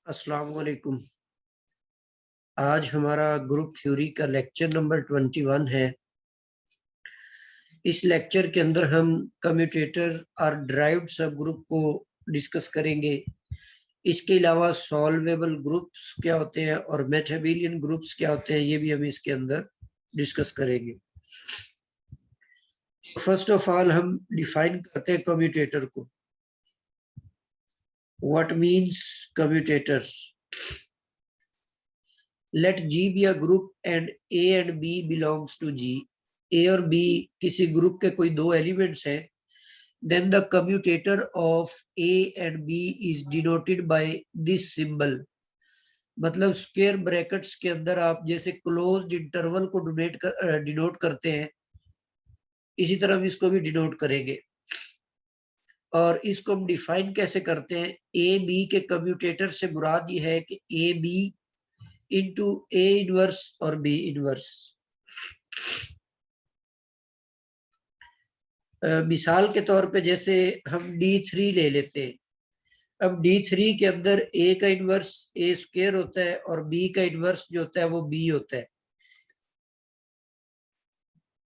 अस्सलाम वालेकुम। आज हमारा ग्रुप थ्योरी का लेक्चर नंबर 21 है। इस लेक्चर के अंदर हम कम्यूटेटर और ड्राइव्ड सब ग्रुप को डिस्कस करेंगे। इसके अलावा सॉल्वेबल ग्रुप्स क्या होते हैं और मैथेबेलियन ग्रुप्स क्या होते हैं, ये भी हम इसके अंदर डिस्कस करेंगे। फर्स्ट ऑफ ऑल हम डिफाइन करते हैं कम्यूटेटर को। What means commutators? Let G be a group and A and B belongs to G. A और B किसी ग्रुप के कोई दो एलिमेंट्स हैं, then the commutator of A and B is denoted by this symbol. मतलब square brackets के अंदर आप जैसे क्लोज्ड इंटरवल को डिनोट करते हैं, इसी तरह हम इसको भी डिनोट करेंगे। और इसको हम डिफाइन कैसे करते हैं? ए बी के कम्यूटेटर से मुराद ये है कि A B into A inverse और बी इनवर्स। मिसाल के तौर पे जैसे हम D3 ले लेते हैं। अब D3 के अंदर A का इनवर्स A स्क्वायर होता है और B का इनवर्स जो होता है वो B होता है।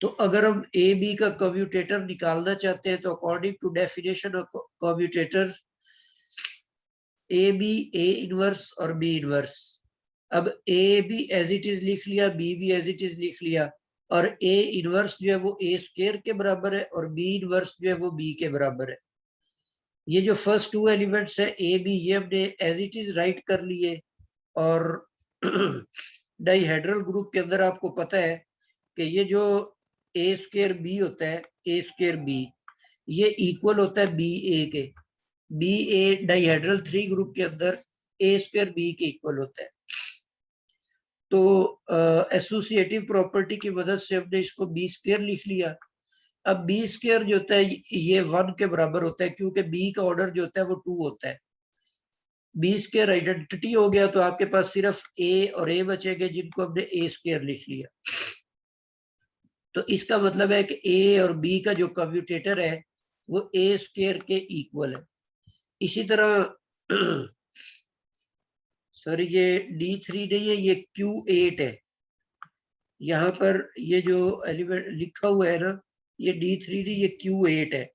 तो अगर हम A B का कम्यूटेटर निकालना चाहते हैं तो according to definition of commutator A B A inverse और B इनवर्स। अब A भी एज इट इज लिख लिया, B भी एज इट इज लिख लिया, और A इनवर्स जो है वो A स्क्वायर के बराबर है और B इनवर्स जो है वो B के बराबर है। ये जो फर्स्ट टू एलिमेंट्स है ए बी, ये हमने एज इट इज राइट कर लिए। और डाइहेड्रल ग्रुप के अंदर आपको पता है कि ये जो ए स्क्वायर बी होता है, ए स्क्वायर बी, ये इक्वल होता है बी ए के। बी ए डाइहेड्रल 3 ग्रुप के अंदर ए स्क्वायर बी के इक्वल होता है। तो एसोसिएटिव प्रॉपर्टी की मदद से हमने इसको बी स्क्वायर लिख लिया। अब बी स्क्वायर जो होता है ये 1 के बराबर होता है, क्योंकि बी का ऑर्डर जो होता है वो 2 होता है। बी स्क्वायर आइडेंटिटी हो गया तो आपके पास सिर्फ ए और ए बचेंगे, जिनको हमने ए स्क्वायर लिख लिया। तो इसका मतलब है कि ए और बी का जो कम्यूटेटर है वो ए स्क्वायर के इक्वल है। इसी तरह सॉरी, ये D3 नहीं है, ये Q8 है। यहाँ पर ये जो एलिमेंट लिखा हुआ है ना, ये D3 नहीं, ये Q8 है।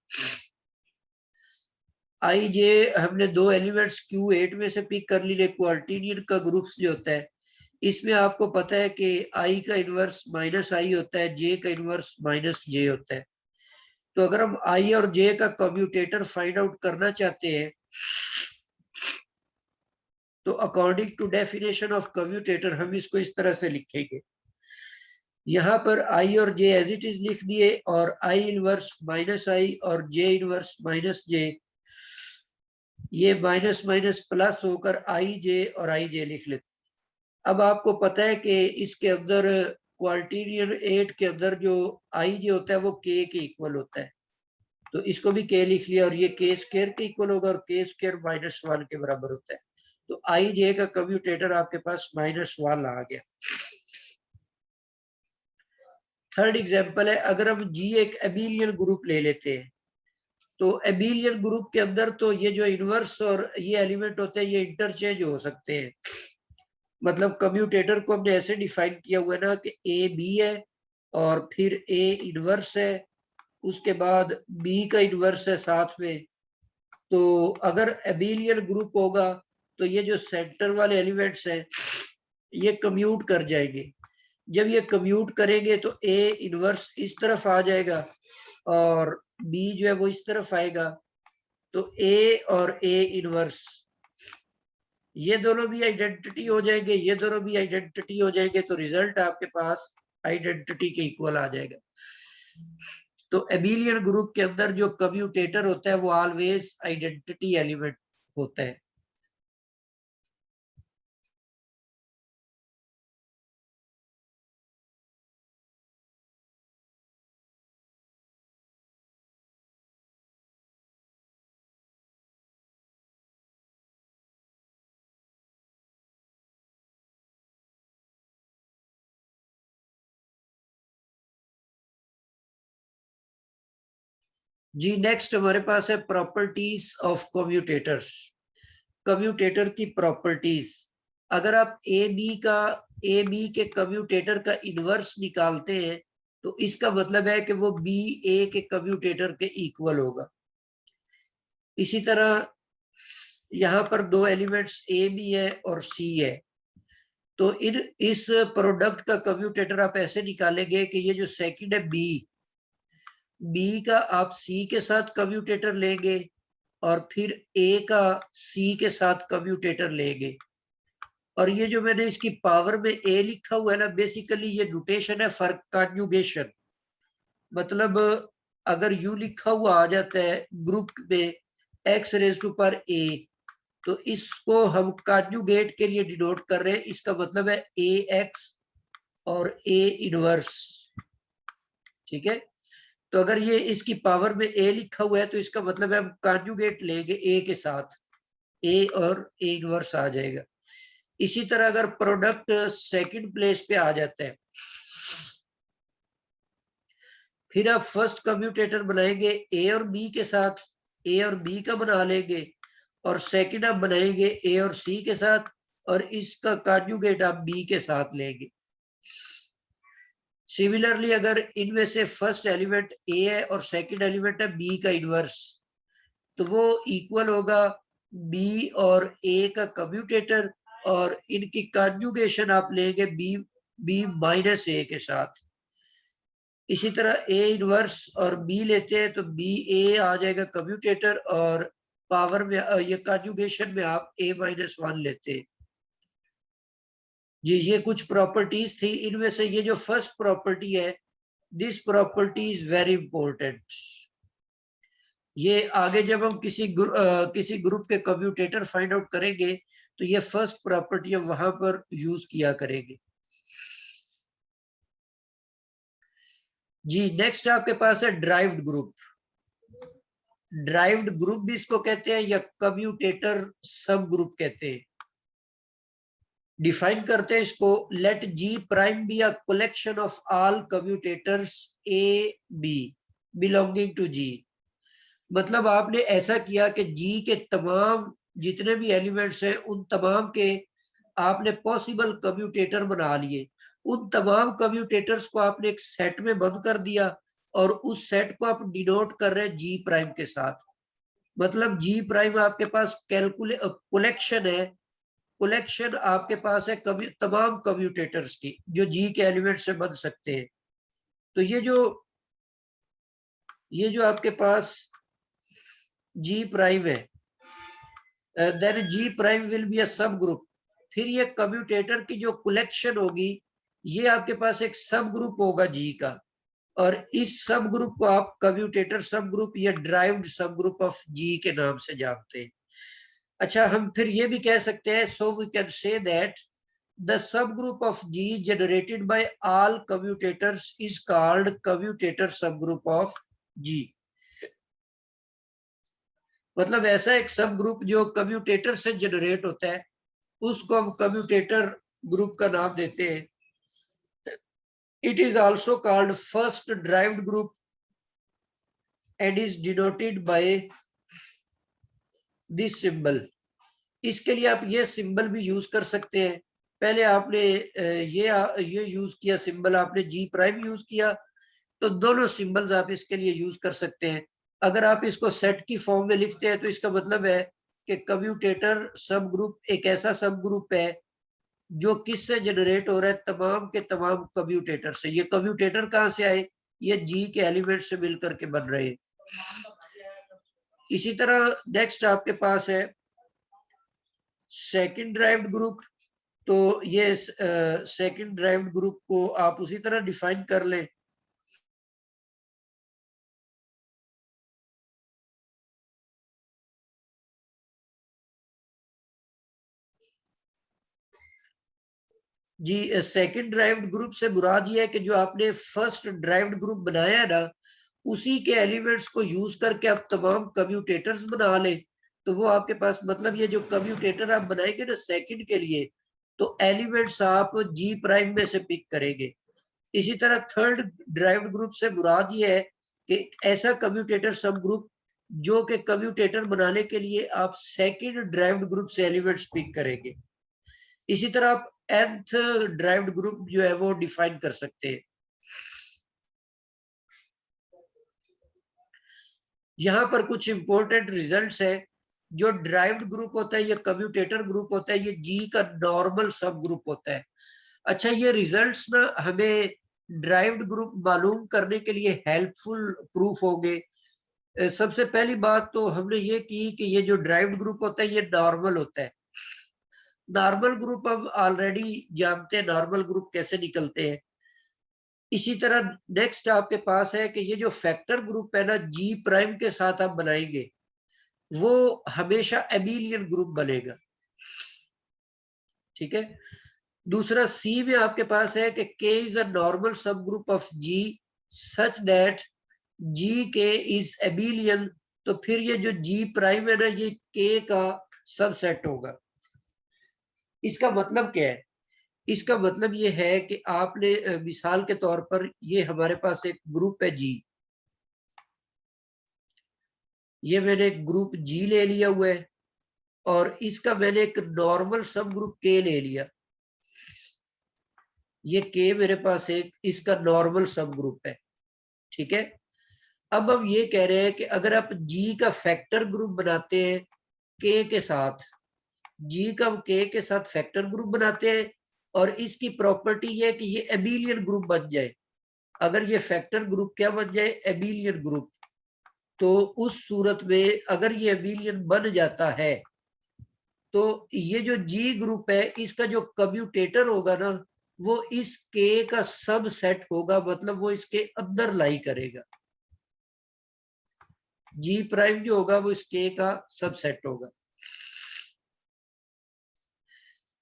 आई जे हमने दो एलिमेंट्स Q8 में से पिक कर लिए। क्वार्टिनियन का ग्रुप्स जो होता है, इसमें आपको पता है कि आई का इनवर्स माइनस आई होता है, जे का इनवर्स माइनस जे होता है। तो अगर हम आई और जे का कम्यूटेटर फाइंड आउट करना चाहते हैं तो according to definition of commutator हम इसको इस तरह से लिखेंगे। यहाँ पर आई और जे एज इट इज लिख दिए, और आई इनवर्स माइनस आई और जे इनवर्स माइनस जे, ये माइनस माइनस प्लस होकर आई जे और आई जे लिख लेते। अब आपको पता है कि इसके अंदर क्वार्टिनियन 8 के अंदर जो आई जे होता है वो के इक्वल होता है, तो इसको भी के लिख लिया, और ये के स्क्वायर के इक्वल होगा और के स्क्वायर -1 के बराबर होता है। तो आई जे का कम्यूटेटर आपके पास -1 आ गया। थर्ड एग्जांपल है, अगर हम जी एक एबिलियन ग्रुप ले लेते हैं तो एबिलियन ग्रुप के अंदर तो ये जो इनवर्स और ये एलिमेंट होते हैं ये इंटरचेंज हो सकते हैं। मतलब कम्यूटेटर को हमने ऐसे डिफाइन किया हुआ है ना कि ए बी है और फिर ए इनवर्स है, उसके बाद बी का इनवर्स है साथ में। तो अगर एबिलियन ग्रुप होगा तो ये जो सेंटर वाले एलिमेंट्स हैं ये कम्यूट कर जाएंगे। जब ये कम्यूट करेंगे तो ए इनवर्स इस तरफ आ जाएगा और बी जो है वो इस तरफ आएगा। तो ए और ए इनवर्स ये दोनों भी आइडेंटिटी हो जाएंगे, ये दोनों भी आइडेंटिटी हो जाएंगे, तो रिजल्ट आपके पास आइडेंटिटी के इक्वल आ जाएगा। तो एबिलियन ग्रुप के अंदर जो कम्यूटेटर होता है वो ऑलवेज आइडेंटिटी एलिमेंट होता है। जी नेक्स्ट हमारे पास है प्रॉपर्टीज ऑफ कम्यूटेटर्स। कम्यूटेटर की प्रॉपर्टीज। अगर आप ए बी के कम्यूटेटर का इनवर्स निकालते हैं तो इसका मतलब है कि वो बी ए के कम्यूटेटर के इक्वल होगा। इसी तरह यहाँ पर दो एलिमेंट्स ए बी है और सी है, तो इस प्रोडक्ट का कम्यूटेटर आप ऐसे निकालेंगे कि ये जो सेकंड है बी का आप सी के साथ कम्यूटेटर लेंगे और फिर ए का सी के साथ कम्यूटेटर लेंगे। और ये जो मैंने इसकी पावर में ए लिखा हुआ है ना, बेसिकली ये नोटेशन है फॉर कॉन्जुगेशन। मतलब अगर यू लिखा हुआ आ जाता है ग्रुप में x raise to power a, तो इसको हम कॉन्जुगेट के लिए डिनोट कर रहे हैं। इसका मतलब है ax और a इनवर्स। ठीक है, तो अगर ये इसकी पावर में a लिखा हुआ है तो इसका मतलब है हम कॉन्जुगेट लेंगे a के साथ, a और a इनवर्स आ जाएगा। इसी तरह अगर प्रोडक्ट सेकंड प्लेस पे आ जाता है, फिर आप फर्स्ट कम्यूटेटर बनाएंगे ए और बी के साथ, ए और बी का बना लेंगे, और सेकंड आप बनाएंगे ए और सी के साथ, और इसका कॉन्जुगेट आप बी के साथ लेंगे। सिमिलरली अगर इनमें से फर्स्ट एलिमेंट ए है और सेकंड एलिमेंट है बी का इनवर्स, तो वो इक्वल होगा बी और ए का कम्यूटेटर, और इनकी कॉन्जुगेशन आप लेंगे बी माइनस ए के साथ। इसी तरह ए इनवर्स और बी लेते हैं तो बी ए आ जाएगा कम्यूटेटर, और पावर में ये कॉन्जुगेशन में आप ए माइनस वन लेते हैं। जी, ये कुछ प्रॉपर्टीज थी। इनमें से ये जो फर्स्ट प्रॉपर्टी है, this property is very important. ये आगे जब हम किसी ग्रुप के कम्यूटेटर फाइंड आउट करेंगे तो ये फर्स्ट प्रॉपर्टी हम वहां पर यूज किया करेंगे। जी, नेक्स्ट आपके पास है ड्राइव्ड ग्रुप। ड्राइव्ड ग्रुप भी इसको कहते हैं या कम्यूटेटर सब ग्रुप कहते हैं। डिफाइन करते हैं इसको, let G prime be a collection of all commutators A B belonging to G. मतलब आपने ऐसा किया कि जी के तमाम जितने भी एलिमेंट्स हैं उन तमाम के आपने पॉसिबल कम्यूटेटर बना लिए। उन तमाम कम्यूटेटर्स को आपने एक सेट में बंद कर दिया और उस सेट को आप डिनोट कर रहे हैं जी प्राइम के साथ। मतलब जी प्राइम आपके पास कलेक्शन है, कलेक्शन आपके पास है तमाम कम्यूटेटर्स की जो जी के एलिमेंट से बन सकते हैं। तो ये जो आपके पास जी प्राइम है, then G prime will be a subgroup. फिर ये कम्यूटेटर की जो कलेक्शन होगी, ये आपके पास एक सब ग्रुप होगा जी का, और इस सब ग्रुप को आप कम्यूटेटर सब ग्रुप या ड्राइव्ड सब ग्रुप ऑफ जी के नाम से जानते हैं। अच्छा, हम फिर ये भी कह सकते हैं, so we can say that the subgroup of G generated by all commutators is called commutator subgroup of G. मतलब ऐसा एक सब ग्रुप जो कम्यूटेटर से जनरेट होता है उसको हम कम्यूटेटर ग्रुप का नाम देते हैं। It is also called first derived group and is denoted by this symbol. इसके लिए आप ये सिंबल भी यूज कर सकते हैं। पहले आपने ये यूज किया सिंबल, आपने जी प्राइम यूज किया, तो दोनों सिंबल्स आप इसके लिए यूज कर सकते हैं। अगर आप इसको सेट की फॉर्म में लिखते हैं तो इसका मतलब है कि कम्यूटेटर सब ग्रुप एक ऐसा सब ग्रुप है जो किससे जनरेट हो रहा है, तमाम के तमाम कम्यूटेटर से। ये कम्यूटेटर कहाँ से आए, ये जी के एलिमेंट से मिलकर के बन रहे हैं। इसी तरह नेक्स्ट आपके पास है सेकंड ड्राइव्ड ग्रुप। तो ये सेकंड ड्राइव्ड ग्रुप को आप उसी तरह डिफाइन कर लें। जी, सेकंड ड्राइव्ड ग्रुप से मुराद ये है कि जो आपने फर्स्ट ड्राइव्ड ग्रुप बनाया ना, उसी के एलिमेंट्स को यूज करके आप तमाम कम्यूटेटर्स बना लें। तो वो आपके पास, मतलब ये जो कम्यूटेटर आप बनाएंगे ना सेकंड के लिए, तो एलिमेंट्स आप जी प्राइम में से पिक करेंगे। इसी तरह थर्ड ड्राइव्ड ग्रुप से मुराद ये है कि ऐसा कम्यूटेटर सब ग्रुप जो कि कम्यूटेटर बनाने के लिए आप सेकंड ड्राइव्ड ग्रुप से एलिमेंट्स पिक करेंगे। इसी तरह आप nth ड्राइव्ड ग्रुप जो है वो डिफाइन कर सकते हैं। यहां पर कुछ इंपॉर्टेंट रिजल्ट्स है। जो ड्राइव्ड ग्रुप होता है, ये कम्यूटेटर ग्रुप होता है, ये जी का नॉर्मल सब ग्रुप होता है। अच्छा, ये रिजल्ट्स ना हमें ड्राइव्ड ग्रुप मालूम करने के लिए हेल्पफुल प्रूफ होंगे। सबसे पहली बात तो हमने ये की कि ये जो ड्राइव्ड ग्रुप होता है ये नॉर्मल होता है। नॉर्मल ग्रुप हम ऑलरेडी जानते हैं, नॉर्मल ग्रुप कैसे निकलते हैं। इसी तरह नेक्स्ट आपके पास है कि ये जो फैक्टर ग्रुप है ना, जी प्राइम के साथ आप बनाएंगे, वो हमेशा एबिलियन ग्रुप बनेगा। ठीक है। दूसरा सी में आपके पास है कि K is a normal subgroup of G such that G K is एबिलियन। तो फिर ये जो जी प्राइम है ना, ये के का सबसेट होगा। इसका मतलब क्या है? इसका मतलब ये है कि आपने मिसाल के तौर पर, ये हमारे पास एक ग्रुप है जी, ये मैंने एक ग्रुप जी ले लिया हुआ है और इसका मैंने एक नॉर्मल सब ग्रुप के ले लिया। ये के मेरे पास एक इसका नॉर्मल सब ग्रुप है। ठीक है। अब हम ये कह रहे हैं कि अगर आप जी का फैक्टर ग्रुप बनाते हैं के साथ, जी का के साथ फैक्टर ग्रुप बनाते हैं और इसकी प्रॉपर्टी ये है कि ये एबिलियन ग्रुप बन जाए। अगर ये फैक्टर ग्रुप क्या बन जाए? Abelian group. तो उस सूरत में अगर ये एबिलियन बन जाता है तो ये जो जी ग्रुप है इसका जो कम्यूटेटर होगा ना, वो इस के का सब सेट होगा, मतलब वो इसके अंदर लाई करेगा। जी प्राइम जो होगा वो इस के का सबसेट होगा।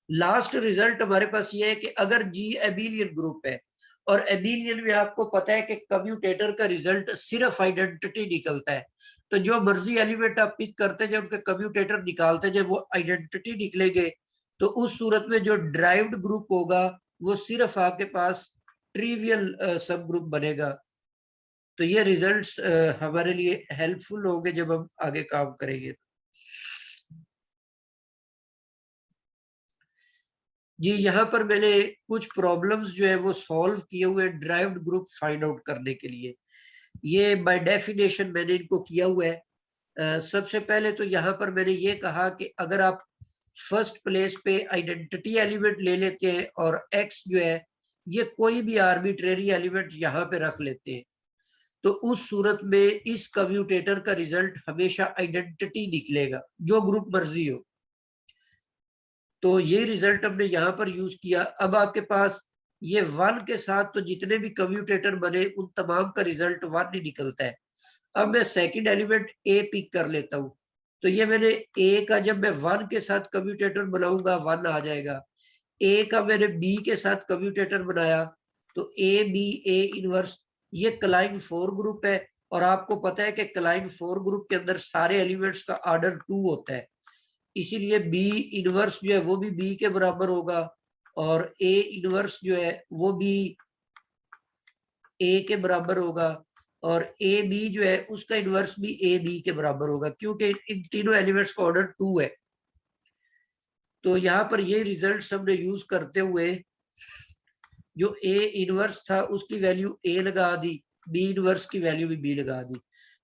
लास्ट रिजल्ट हमारे पास ये है कि अगर जी एबिलियन ग्रुप है, और एबिलियन में आपको पता है कि कम्यूटेटर का रिजल्ट सिर्फ आइडेंटिटी निकलता है, तो जो मर्जी एलिमेंट आप पिक करते जाए उनके कम्यूटेटर निकालते जाए वो आइडेंटिटी निकलेंगे। तो उस सूरत में जो ड्राइव्ड ग्रुप होगा वो सिर्फ आपके पास ट्रिवियल सब ग्रुप बनेगा। तो ये रिजल्ट्स हमारे लिए हेल्पफुल होंगे जब हम आगे काम करेंगे। जी, यहाँ पर मैंने कुछ प्रॉब्लम्स जो है वो सॉल्व किए हुए ड्राइव्ड ग्रुप फाइंड आउट करने के लिए। ये बाय डेफिनेशन मैंने इनको किया हुआ है। सबसे पहले तो यहाँ पर मैंने ये कहा कि अगर आप फर्स्ट प्लेस पे आइडेंटिटी एलिमेंट ले लेते हैं और एक्स जो है ये कोई भी आर्बिट्रेरी एलिमेंट यहाँ पे रख लेते हैं, तो उस सूरत में इस कम्यूटेटर का रिजल्ट हमेशा आइडेंटिटी निकलेगा, जो ग्रुप मर्जी हो। तो ये रिजल्ट हमने यहाँ पर यूज किया। अब आपके पास ये वन के साथ तो जितने भी कम्यूटेटर बने उन तमाम का रिजल्ट वन ही निकलता है। अब मैं सेकंड एलिमेंट ए पिक कर लेता हूँ, तो ये मैंने ए का जब मैं वन के साथ कम्यूटेटर बनाऊंगा वन आ जाएगा। ए का मैंने बी के साथ कम्यूटेटर बनाया तो ए बी ए इनवर्स, ये क्लाइन फोर ग्रुप है। और आपको पता है कि क्लाइन फोर ग्रुप के अंदर सारे एलिमेंट्स का ऑर्डर टू होता है, इसीलिए बी इनवर्स जो है वो भी बी के बराबर होगा और ए इनवर्स जो है वो भी ए के बराबर होगा और ए बी जो है उसका इनवर्स भी ए बी के बराबर होगा, क्योंकि इन तीनों एलिमेंट्स का ऑर्डर टू है। तो यहाँ पर ये रिजल्ट हमने यूज करते हुए जो ए इनवर्स था उसकी वैल्यू ए लगा दी, बी इनवर्स की वैल्यू भी बी लगा दी।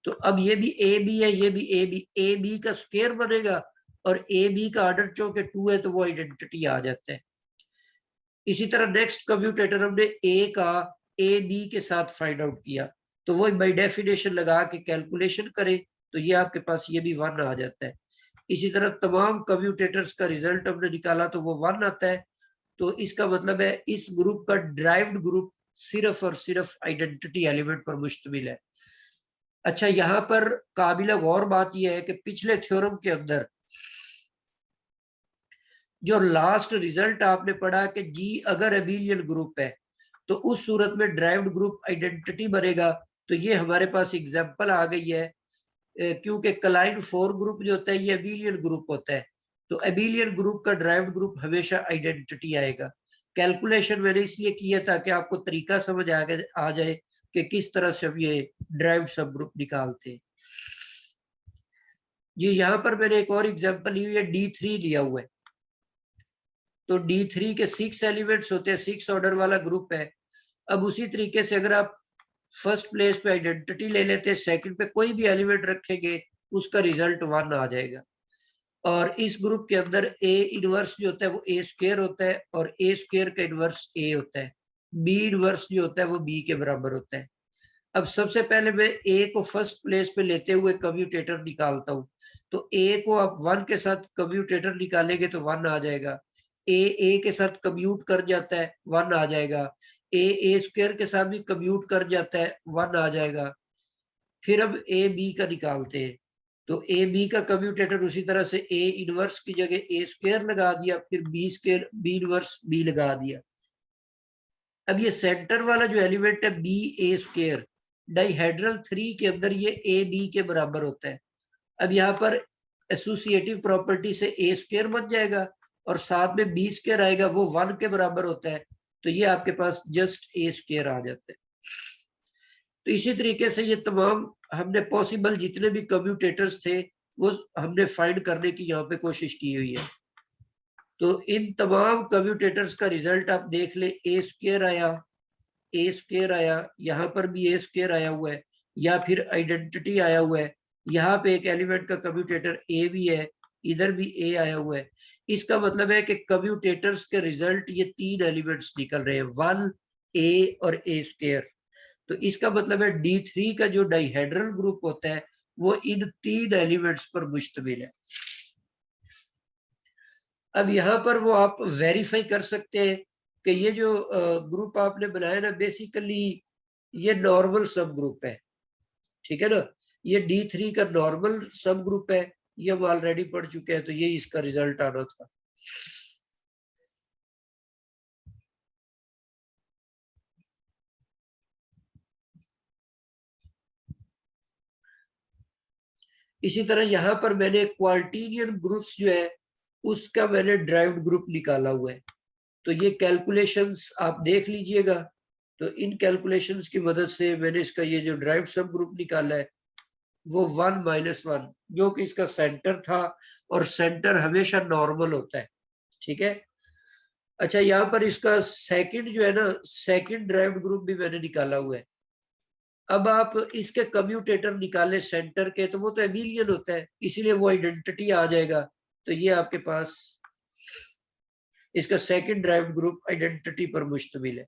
तो अब ये भी ए बी है, ये भी ए बी का स्क्वायर बनेगा और ए बी का ऑर्डर चूंकि टू है तो वो आइडेंटिटी आ जाता है। इसी तरह नेक्स्ट कम्यूटेटर हमने ए का ए बी के साथ फाइंड आउट किया, तो वो बाय डेफिनेशन लगा के कैलकुलेशन करें तो ये आपके पास ये भी वन आ जाता है। इसी तरह तमाम कम्यूटेटर्स का रिजल्ट हमने निकाला तो वो वन आता है। तो इसका मतलब है इस ग्रुप का ड्राइव्ड ग्रुप सिर्फ और सिर्फ आइडेंटिटी एलिमेंट पर मुश्तमिल है। अच्छा, यहाँ पर काबिल गौर बात यह है कि पिछले थ्योरम के अंदर जो लास्ट रिजल्ट आपने पढ़ा कि जी अगर एबिलियन ग्रुप है तो उस सूरत में ड्राइव्ड ग्रुप आइडेंटिटी बनेगा। तो ये हमारे पास एग्जांपल आ गई है, क्योंकि क्लाइन फोर ग्रुप जो होता है ये एबिलियन ग्रुप होता है, तो एबिलियन ग्रुप का ड्राइव्ड ग्रुप हमेशा आइडेंटिटी आएगा। कैलकुलेशन मैंने इसलिए किया ताकि आपको तरीका समझ आ जाए कि किस तरह से हम ये ड्राइव्ड सब ग्रुप निकालते हैं। जी यहाँ पर मैंने एक और एग्जांपल ली हुई है, D3 लिया हुआ है। तो D3 के 6 एलिमेंट्स होते हैं, 6 ऑर्डर वाला ग्रुप है। अब उसी तरीके से अगर आप फर्स्ट प्लेस पे आइडेंटिटी ले लेते हैं, सेकंड पे कोई भी एलिमेंट रखेंगे, उसका रिजल्ट 1 आ जाएगा। और इस ग्रुप के अंदर ए इनवर्स जो होता है वो ए स्क्वायर होता है, और ए स्क्वायर का इनवर्स ए होता है। बी इनवर्स जो होता है वो बी के बराबर होता है। अब सबसे पहले मैं ए को फर्स्ट प्लेस पे लेते हुए कम्यूटेटर निकालता हूँ। तो ए को आप 1 के साथ कम्यूटेटर निकालेंगे तो 1 आ जाएगा। ए के साथ कम्यूट कर जाता है, 1 आ जाएगा। ए स्क्वायर के साथ भी कम्यूट कर जाता है, 1 आ जाएगा। फिर अब ए बी का निकालते हैं। तो ए बी का कम्यूटेटर उसी तरह से ए इनवर्स की जगह ए स्क्वायर लगा दिया, फिर B square B inverse B लगा दिया। अब ये सेंटर वाला जो एलिमेंट है बी ए स्क्वायर, डाइहेड्रल 3 के अंदर ये ए बी के बराबर होता है। अब यहाँ पर एसोसिएटिव प्रॉपर्टी से ए स्क्वायर बन जाएगा, और साथ में बी स्क्वायर आएगा, वो 1 के बराबर होता है। तो ये आपके पास जस्ट ए स्क्वायर आ जाता है। तो इसी तरीके से ये तमाम हमने पॉसिबल जितने भी कम्यूटेटर्स थे वो हमने फाइंड करने की यहाँ पे कोशिश की हुई है। तो इन तमाम कम्यूटेटर्स का रिजल्ट आप देख ले, ए स्क्वायर आया, ए स्क्वायर आया, यहाँ पर भी ए स्क्वायर आया हुआ है, या फिर आइडेंटिटी आया हुआ है। यहाँ पे एक एलिमेंट का कम्यूटेटर ए भी है, इधर भी ए आया हुआ है। इसका मतलब है कि कम्यूटेटर्स के रिजल्ट ये 3 एलिमेंट्स निकल रहे हैं, 1 ए और ए स्क्वायर। तो इसका मतलब है D3 का जो डाइहेड्रल ग्रुप होता है वो इन 3 एलिमेंट्स पर मुश्तमिल है। अब यहाँ पर वो आप वेरीफाई कर सकते हैं कि ये जो ग्रुप आपने बनाया ना, बेसिकली ये नॉर्मल सब ग्रुप है, ठीक है ना। ये D3 का नॉर्मल सब ग्रुप है, ये हम ऑलरेडी पढ़ चुके हैं, तो ये इसका रिजल्ट आना था। इसी तरह यहाँ पर मैंने क्वार्टिनियन ग्रुप्स जो है उसका मैंने ड्राइव्ड ग्रुप निकाला हुआ है। तो ये कैलकुलेशंस आप देख लीजिएगा। तो इन कैलकुलेशंस की मदद से मैंने इसका ये जो ड्राइव्ड सब ग्रुप निकाला है वो 1 - 1, जो कि इसका सेंटर था, और सेंटर हमेशा नॉर्मल होता है, ठीक है। अच्छा, यहाँ पर इसका सेकंड जो है ना, सेकंड ड्राइव्ड ग्रुप भी मैंने निकाला हुआ है। अब आप इसके कम्यूटेटर निकाले सेंटर के, तो वो तो एबिलियन होता है, इसीलिए वो आइडेंटिटी आ जाएगा। तो ये आपके पास इसका सेकंड ड्राइव्ड ग्रुप आइडेंटिटी पर मुश्तमिल है।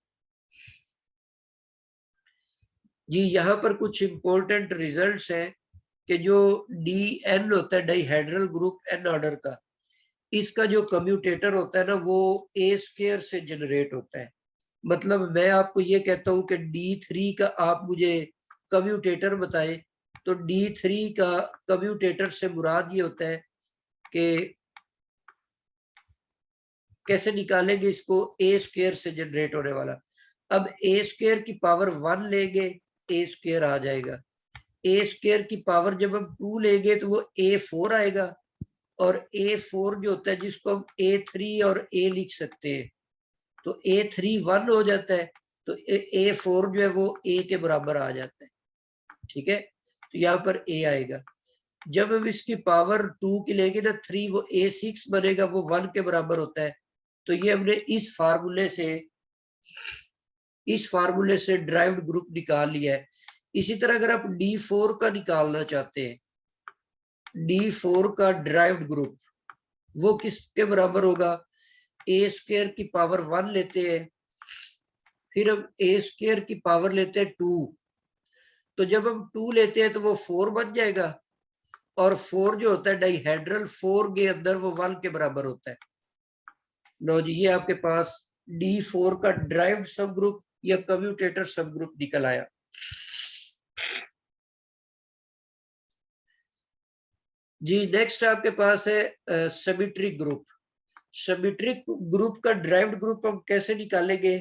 जी यहाँ पर कुछ इंपॉर्टेंट रिजल्ट्स हैं कि जो DN होता है, डाइहेड्रल ग्रुप N ऑर्डर का, इसका जो कम्यूटेटर होता है ना वो ए स्क्वायर से जनरेट होता है। मतलब मैं आपको ये कहता हूं कि D3 का आप मुझे कम्यूटेटर बताएं, तो D3 का कम्यूटेटर से मुराद ये होता है कि कैसे निकालेंगे इसको, ए स्क्वायर से जनरेट होने वाला। अब ए स्क्वायर की पावर 1 लेंगे, ए स्क्वायर आ जाएगा। ए स्क्वायर की पावर जब हम 2 लेंगे तो वो A4 आएगा, और A4 जो होता है जिसको हम A3 और A लिख सकते हैं, तो A3 1 हो जाता है, तो A4 जो है वो A के बराबर आ जाता है, ठीक है। तो यहाँ पर A आएगा। जब हम इसकी पावर 2 की लेंगे ना 3, वो A6 बनेगा, वो 1 के बराबर होता है। तो ये हमने इस फार्मूले से ड्राइव्ड ग्रुप निकाल लिया है। इसी तरह अगर आप D4 का निकालना चाहते हैं, D4 का ड्राइव्ड ग्रुप वो किसके बराबर होगा, ए स्क्वायर की पावर 1 लेते हैं, फिर हम ए स्क्वायर की पावर लेते हैं 2। तो जब हम 2 लेते हैं तो वो 4 बन जाएगा, और 4 जो होता है डाइहेड्रल 4 के अंदर वो 1 के बराबर होता है। लो जी, ये आपके पास D4 का ड्राइव्ड सब ग्रुप या कम्यूटेटर सब ग्रुप निकल आया। जी नेक्स्ट आपके पास है सिमेट्रिक ग्रुप। सिमेट्रिक ग्रुप का ड्राइव्ड ग्रुप हम कैसे निकालेंगे,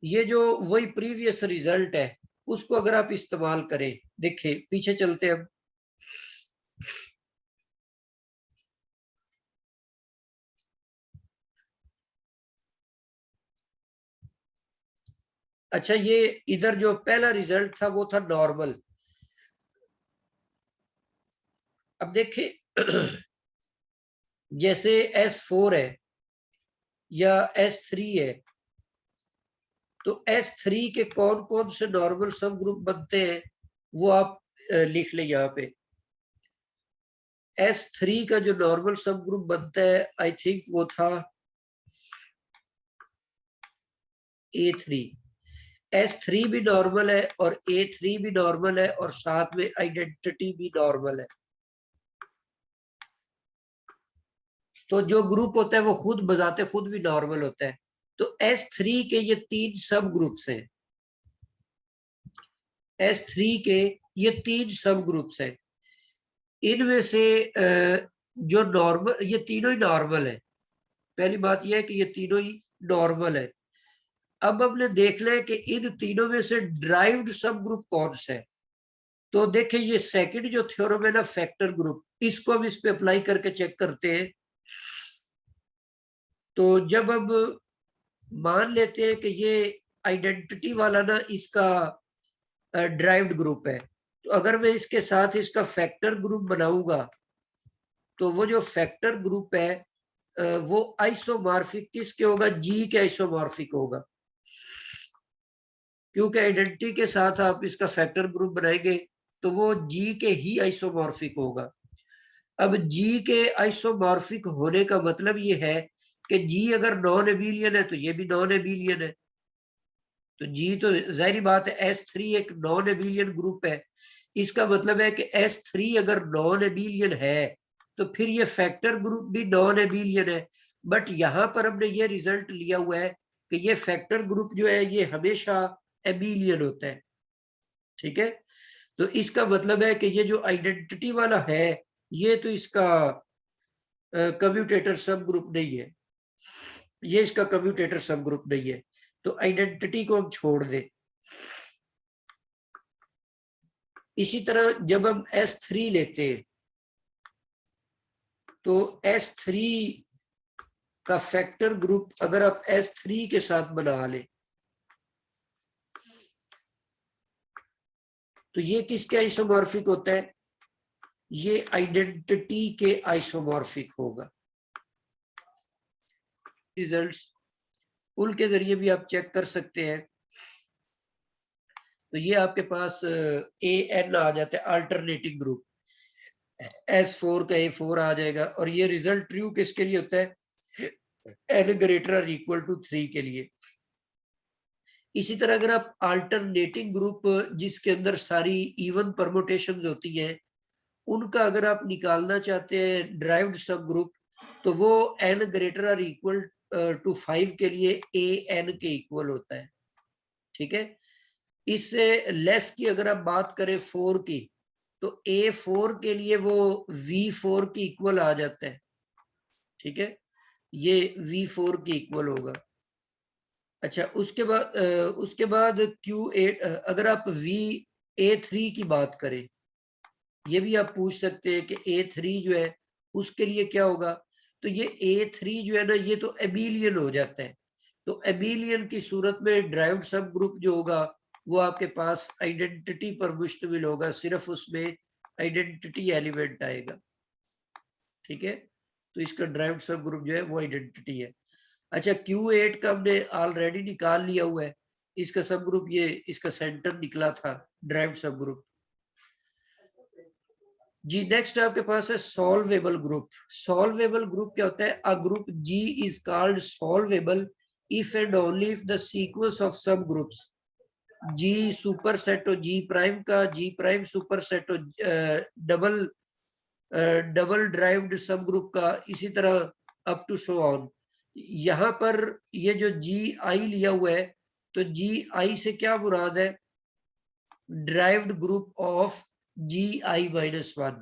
ये जो वही प्रीवियस रिजल्ट है उसको अगर आप इस्तेमाल करें, देखिए पीछे चलते हैं हम। अच्छा, ये इधर जो पहला रिजल्ट था वो था नॉर्मल। अब देखिए जैसे S4 है या S3 है, तो S3 के कौन कौन से नॉर्मल सब ग्रुप बनते हैं वो आप लिख लें यहाँ पे। S3 का जो नॉर्मल सब ग्रुप बनता है आई थिंक वो था A3। S3 भी नॉर्मल है और A3 भी नॉर्मल है और साथ में आइडेंटिटी भी नॉर्मल है। तो जो ग्रुप होता है वो खुद बजाते खुद भी नॉर्मल होता है। तो S3 के ये 3 सब ग्रुप्स हैं। S3 के ये 3 सब ग्रुप्स हैं। इनमें से जो नॉर्मल, ये तीनों ही नॉर्मल है। पहली बात यह है कि ये तीनों ही नॉर्मल है। अब हमने देख लिया कि इन तीनों में से ड्राइव्ड सब ग्रुप कौन सा है। तो देखें ये सेकंड जो थ्योरम है ना, फैक्टर ग्रुप, इसको हम इस पे अप्लाई करके चेक करते हैं। तो जब अब मान लेते हैं कि ये आइडेंटिटी वाला ना इसका ड्राइव्ड ग्रुप है, तो अगर मैं इसके साथ इसका फैक्टर ग्रुप बनाऊंगा तो वो जो फैक्टर ग्रुप है वो आइसोमॉर्फिक किसके होगा, जी के आइसोमॉर्फिक होगा। क्योंकि आइडेंटिटी के साथ आप इसका फैक्टर ग्रुप बनाएंगे तो वो जी के ही आइसोमॉर्फिक होगा। अब जी के आइसोमॉर्फिक होने का मतलब ये है कि जी अगर नॉन एबिलियन है तो ये भी नॉन एबिलियन है। तो जी तो जाहिर बात है S3 एक नॉन एबिलियन ग्रुप है। इसका मतलब है कि S3 अगर नॉन एबिलियन है तो फिर ये फैक्टर ग्रुप भी नॉन एबिलियन है। बट यहां पर हमने ये रिजल्ट लिया हुआ है कि ये फैक्टर ग्रुप जो है ये हमेशा एबिलियन होता है। ठीक है, तो इसका मतलब है कि ये जो आइडेंटिटी वाला है ये तो इसका कम्यूटेटर सब ग्रुप नहीं है, ये इसका कम्यूटेटर सब ग्रुप नहीं है। तो आइडेंटिटी को हम छोड़ दें। इसी तरह जब हम S3 लेते हैं तो S3 का फैक्टर ग्रुप अगर आप S3 के साथ बना ले तो ये किसके आइसोमॉर्फिक होता है, ये आइडेंटिटी के आइसोमॉर्फिक होगा। रिजल्ट्स पुल के जरिए भी आप चेक कर सकते हैं। तो ये आपके पास AN आ जाता है, अल्टरनेटिंग ग्रुप। S4 का A4 आ जाएगा और ये रिजल्ट ट्रू किसके लिए होता है, N ग्रेटर और इक्वल टू 3 के लिए। इसी तरह अगर आप अल्टरनेटिंग ग्रुप जिसके अंदर सारी इवन परमुटेशंस होती हैं उनका अगर आप निकालना चाहते हैं ड्राइव्ड सब ग्रुप, तो वो N ग्रेटर और इक्वल टू 5 के लिए AN के इक्वल होता है। ठीक है, इससे लेस की अगर आप बात करें 4 की तो A4 के लिए वो V4 की इक्वल आ जाता है। ठीक है, ये V4 की इक्वल होगा। अच्छा, उसके बाद Q8 अगर आप A3 की बात करें, ये भी आप पूछ सकते हैं कि A3 जो है उसके लिए क्या होगा। तो ये A3 जो है ना ये तो एबिलियन हो जाता है। तो एबिलियन की सूरत में ड्राइव्ड सब ग्रुप जो होगा वो आपके पास आइडेंटिटी पर मुश्तमिल होगा, सिर्फ उसमें आइडेंटिटी एलिमेंट आएगा। ठीक है, तो इसका ड्राइव्ड सब ग्रुप जो है वो आइडेंटिटी है। अच्छा, Q8 का हमने ऑलरेडी निकाल लिया हुआ है, इसका सब ग्रुप ये इसका सेंटर निकला था, ड्राइव्ड सब ग्रुप। जी नेक्स्ट आपके पास है सॉल्वेबल ग्रुप। सॉल्वेबल ग्रुप क्या होता है, a group G is called solvable if and only if the sequence of subgroups G superset हो G प्राइम का, G प्राइम सुपर सेट हो double double derived subgroup का, इसी तरह up to so on. यहाँ पर ये जो GI लिया हुआ है तो GI से क्या मुराद है, ड्राइव्ड ग्रुप ऑफ GI-1,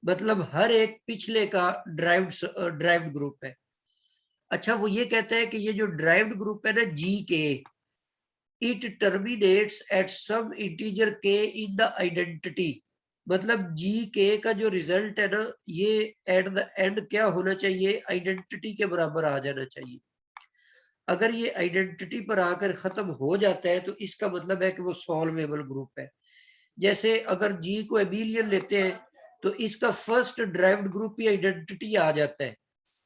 मतलब हर एक पिछले का ड्राइव्ड ग्रुप है। अच्छा, वो ये कहता है कि ये जो ड्राइव्ड ग्रुप है ना जी के, it terminates at some integer के इन द आइडेंटिटी। मतलब जी के का जो रिजल्ट है ना ये एट द एंड क्या होना चाहिए, आइडेंटिटी के बराबर आ जाना चाहिए। अगर ये आइडेंटिटी पर आकर खत्म हो जाता है तो इसका मतलब है कि वो सॉल्वेबल ग्रुप है। जैसे अगर जी को एबिलियन लेते हैं तो इसका फर्स्ट ड्राइव्ड ग्रुप ही आइडेंटिटी आ जाता है।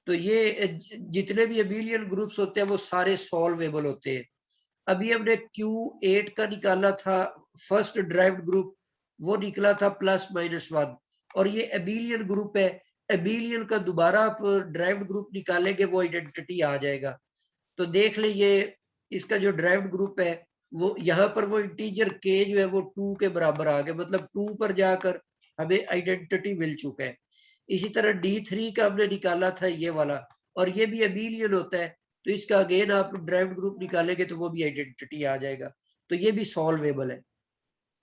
तो ये जितने भी एबिलियन ग्रुप्स होते हैं वो सारे सॉल्वेबल होते हैं। अभी हमने Q8 का निकाला था फर्स्ट ड्राइव्ड ग्रुप, वो निकला था +-1 और ये एबिलियन ग्रुप है। एबिलियन का दोबारा आप ड्राइव्ड ग्रुप निकालेंगे वो आइडेंटिटी आ जाएगा। तो देख ले ये इसका जो ड्राइव्ड ग्रुप है वो यहाँ पर वो इंटीजर k जो है वो 2 के बराबर आ गया, मतलब 2 पर जाकर हमें आइडेंटिटी मिल चुका है। इसी तरह D3 का हमने निकाला था ये वाला, और ये भी एबिलियन होता है, तो इसका अगेन आप ड्राइव्ड ग्रुप निकालेंगे तो वो भी आइडेंटिटी आ जाएगा। तो ये भी सॉल्वेबल है।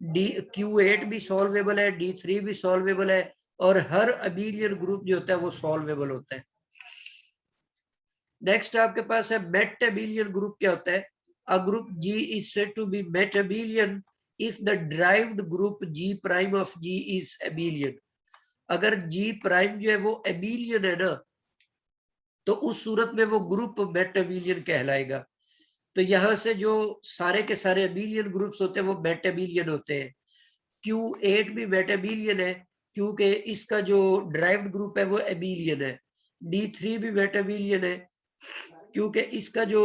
Q8 भी सॉल्वेबल है, D3 भी सॉल्वेबल है, और हर एबिलियन ग्रुप जो होता है वो सॉल्वेबल होता है। नेक्स्ट आपके पास है मेट एबिलियन ग्रुप। क्या होता है? A group G is said to be met abelian if the derived group G prime of G is abelian। अगर G प्राइम जो है वो एबिलियन है ना, तो उस सूरत में वो ग्रुप मेट एबिलियन कहलाएगा। तो यहाँ से जो सारे के सारे एबिलियन ग्रुप्स होते हैं वो मेट एबिलियन होते हैं। Q8 भी मेट एबिलियन है क्योंकि इसका जो ड्राइव्ड ग्रुप है वो एबिलियन है। D3 भी मेट एबिलियन है क्योंकि इसका जो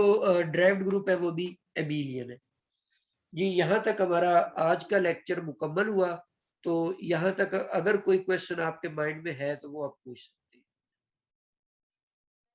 ड्राइव्ड ग्रुप है वो भी एबिलियन है। जी, यहाँ तक हमारा आज का लेक्चर मुकम्मल हुआ। तो यहाँ तक अगर कोई क्वेश्चन आपके माइंड में है तो वो आप पूछ सकते हैं।